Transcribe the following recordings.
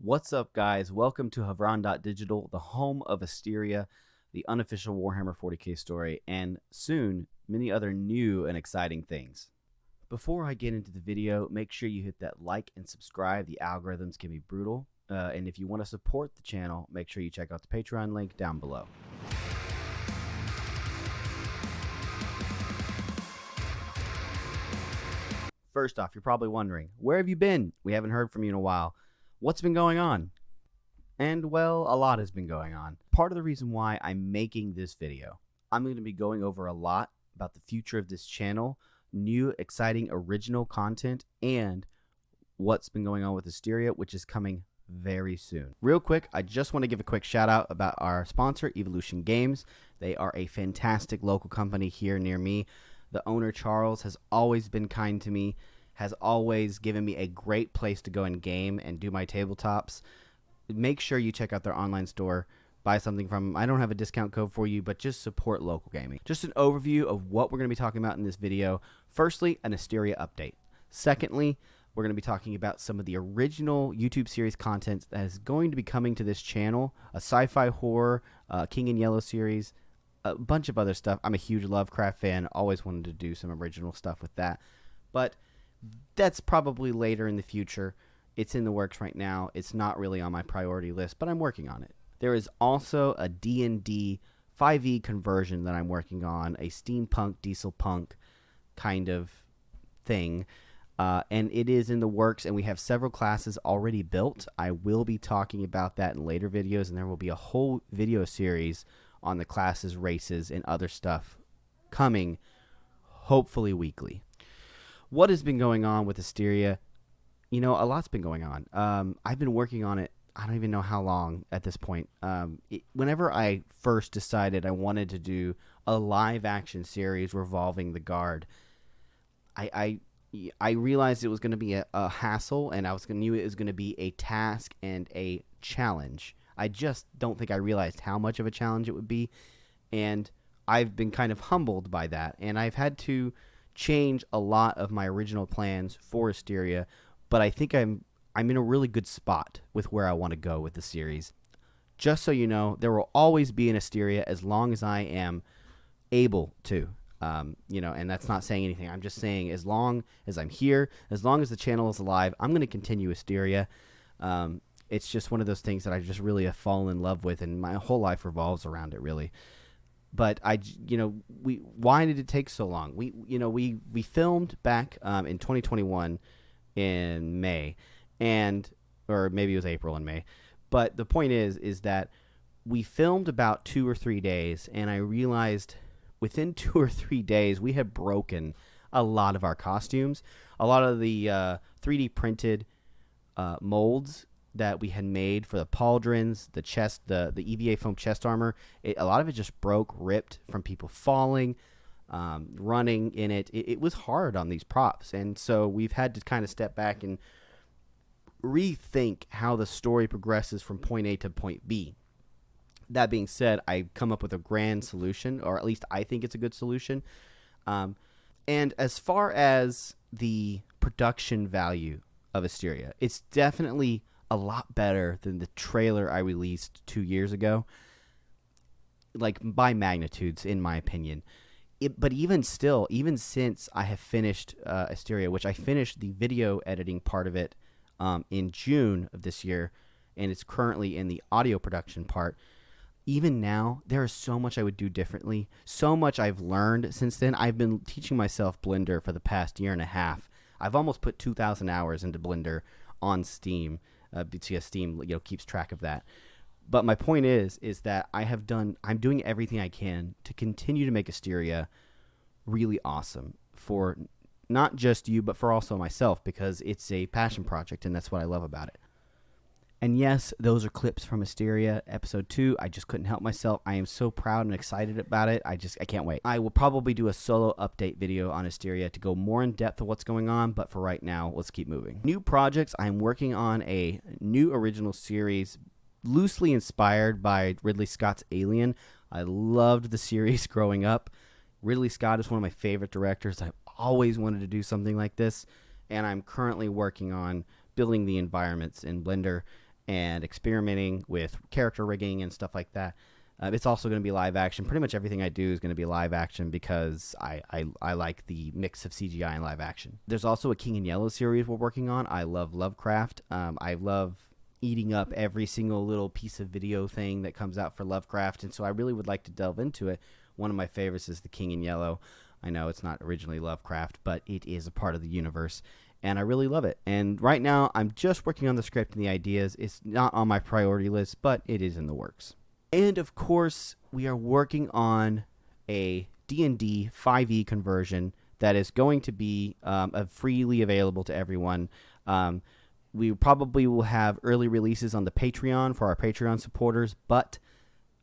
What's up, guys? Welcome to Havran.Digital, the home of Asteria, the unofficial Warhammer 40k story, and soon, many other new and exciting things. Before I get into the video, make sure you hit that like and subscribe. The algorithms can be brutal. And if you want to support the channel, make sure you check out the Patreon link down below. First off, you're probably wondering, where have you been? We haven't heard from you in a while. What's been going on? And well, a lot has been going on. Part of the reason why I'm making this video, I'm going to be going over a lot about the future of this channel, new, exciting, original content, and what's been going on with Hysteria, which is coming very soon. Real quick, I just want to give a quick shout out about our sponsor, Evolution Games. They are a fantastic local company here near me. The owner, Charles, has always been kind to me, has always given me a great place to go and game and do my tabletops. Make sure you check out their online store, buy something from them. I don't have a discount code for you, but just support local gaming. Just an overview of what we're going to be talking about in this video. Firstly, an Asteria update. Secondly, we're going to be talking about some of the original YouTube series content that is going to be coming to this channel, a sci-fi horror, King in Yellow series, a bunch of other stuff. I'm a huge Lovecraft fan, always wanted to do some original stuff with that, but that's probably later in the future. It's in the works right now. It's not really on my priority list, but I'm working on it. There is also a D&D 5e conversion that I'm working on, a steampunk, diesel punk kind of thing, and it is in the works, and we have several classes already built. I will be talking about that in later videos, and there will be a whole video series on the classes, races, and other stuff coming, hopefully weekly. What has been going on with Hysteria? You know, a lot's been going on. I've been working on it, I don't even know how long at this point. Whenever I first decided I wanted to do a live-action series revolving the Guard, I realized it was going to be a hassle, and knew it was going to be a task and a challenge. I just don't think I realized how much of a challenge it would be, and I've been kind of humbled by that, and I've had to change a lot of my original plans for Asteria, but I think I'm in a really good spot with where I want to go with the series. Just so you know, there will always be an Asteria as long as I am able to. You know, and that's not saying anything. I'm just saying as long as I'm here, as long as the channel is alive, I'm going to continue Hysteria. It's just one of those things that I just really have fallen in love with, and my whole life revolves around it, really. But why did it take so long? We filmed back in 2021 in May, or maybe it was April and May. But the point is that we filmed about 2 or 3 days, and I realized within 2 or 3 days we had broken a lot of our costumes, a lot of the 3D printed molds that we had made for the pauldrons, the chest, the EVA foam chest armor. A lot of it just broke, ripped from people falling, running in it. It was hard on these props, and so we've had to kind of step back and rethink how the story progresses from point A to point B. That being said, I've come up with a grand solution, or at least I think it's a good solution. And as far as the production value of Asteria, it's definitely a lot better than the trailer I released 2 years ago, like by magnitudes, in my opinion. But even still, even since I have finished Asteria, which I finished the video editing part of it in June of this year, and it's currently in the audio production part, even now, there is so much I would do differently, so much I've learned since then. I've been teaching myself Blender for the past year and a half. I've almost put 2,000 hours into Blender on Steam, because Steam keeps track of that. But my point is that I'm doing everything I can to continue to make Asteria really awesome for not just you, but for also myself, because it's a passion project, and that's what I love about it. And yes, those are clips from Hysteria episode 2. I just couldn't help myself. I am so proud and excited about it. I can't wait. I will probably do a solo update video on Hysteria to go more in depth of what's going on, but for right now, let's keep moving. New projects. I'm working on a new original series loosely inspired by Ridley Scott's Alien. I loved the series growing up. Ridley Scott is one of my favorite directors. I've always wanted to do something like this, and I'm currently working on building the environments in Blender and experimenting with character rigging and stuff like that. It's also going to be live action. Pretty much everything I do is going to be live action because I like the mix of CGI and live action. There's also a King in Yellow series we're working on. I love Lovecraft. I love eating up every single little piece of video thing that comes out for Lovecraft, and so I really would like to delve into it. One of my favorites is the King in Yellow. I know it's not originally Lovecraft, but it is a part of the universe, and I really love it. And right now, I'm just working on the script and the ideas. It's not on my priority list, but it is in the works. And of course, we are working on a D&D 5e conversion that is going to be freely available to everyone. We probably will have early releases on the Patreon for our Patreon supporters, but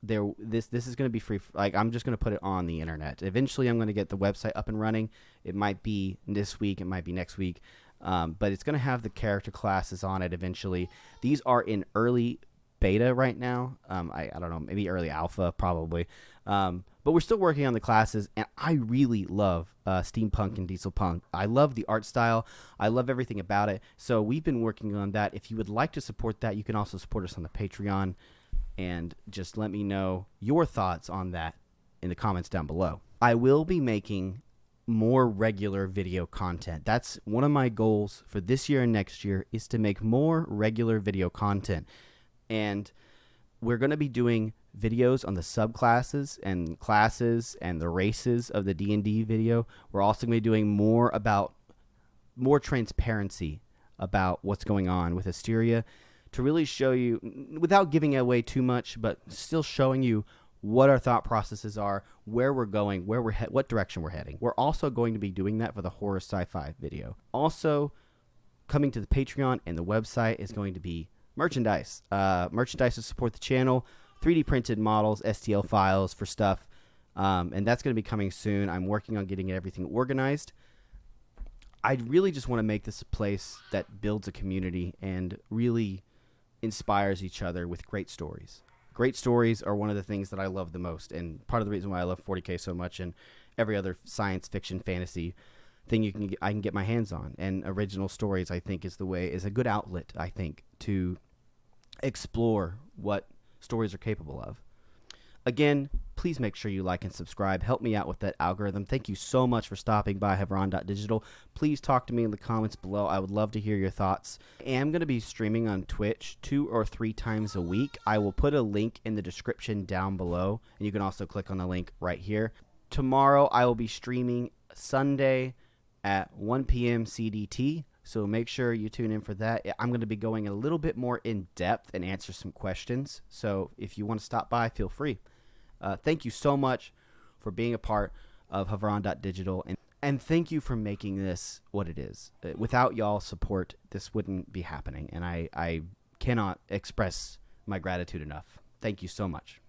this is going to be free. Like, I'm just going to put it on the internet. Eventually, I'm going to get the website up and running. It might be this week, it might be next week, but it's going to have the character classes on it eventually. These are in early beta right now. I don't know, maybe early alpha probably, but we're still working on the classes, and I really love steampunk and diesel punk. I love the art style. I love everything about it, so we've been working on that. If you would like to support that, you can also support us on the Patreon, and just let me know your thoughts on that in the comments down below. I will be making more regular video content. That's one of my goals for this year and next year, is to make more regular video content. And we're going to be doing videos on the subclasses and classes and the races of the D&D video. We're also going to be doing more transparency about what's going on with Asteria, to really show you, without giving away too much, but still showing you what our thought processes are, where we're going, what direction we're heading. We're also going to be doing that for the horror sci-fi video. Also, coming to the Patreon and the website is going to be merchandise. Merchandise to support the channel, 3D printed models, STL files for stuff, and that's going to be coming soon. I'm working on getting everything organized. I really just want to make this a place that builds a community and really inspires each other with great stories. Great stories are one of the things that I love the most, and part of the reason why I love 40K so much and every other science fiction fantasy thing I can get my hands on. And original stories, I think, is a good outlet, I think, to explore what stories are capable of. Again, please make sure you like and subscribe. Help me out with that algorithm. Thank you so much for stopping by Havran.Digital. Please talk to me in the comments below. I would love to hear your thoughts. I am going to be streaming on Twitch 2 or 3 times a week. I will put a link in the description down below, and you can also click on the link right here. Tomorrow, I will be streaming Sunday at 1 p.m. CDT, so make sure you tune in for that. I'm going to be going a little bit more in depth and answer some questions, so if you want to stop by, feel free. Thank you so much for being a part of Havran.Digital, and thank you for making this what it is. Without y'all's support, this wouldn't be happening, and I cannot express my gratitude enough. Thank you so much.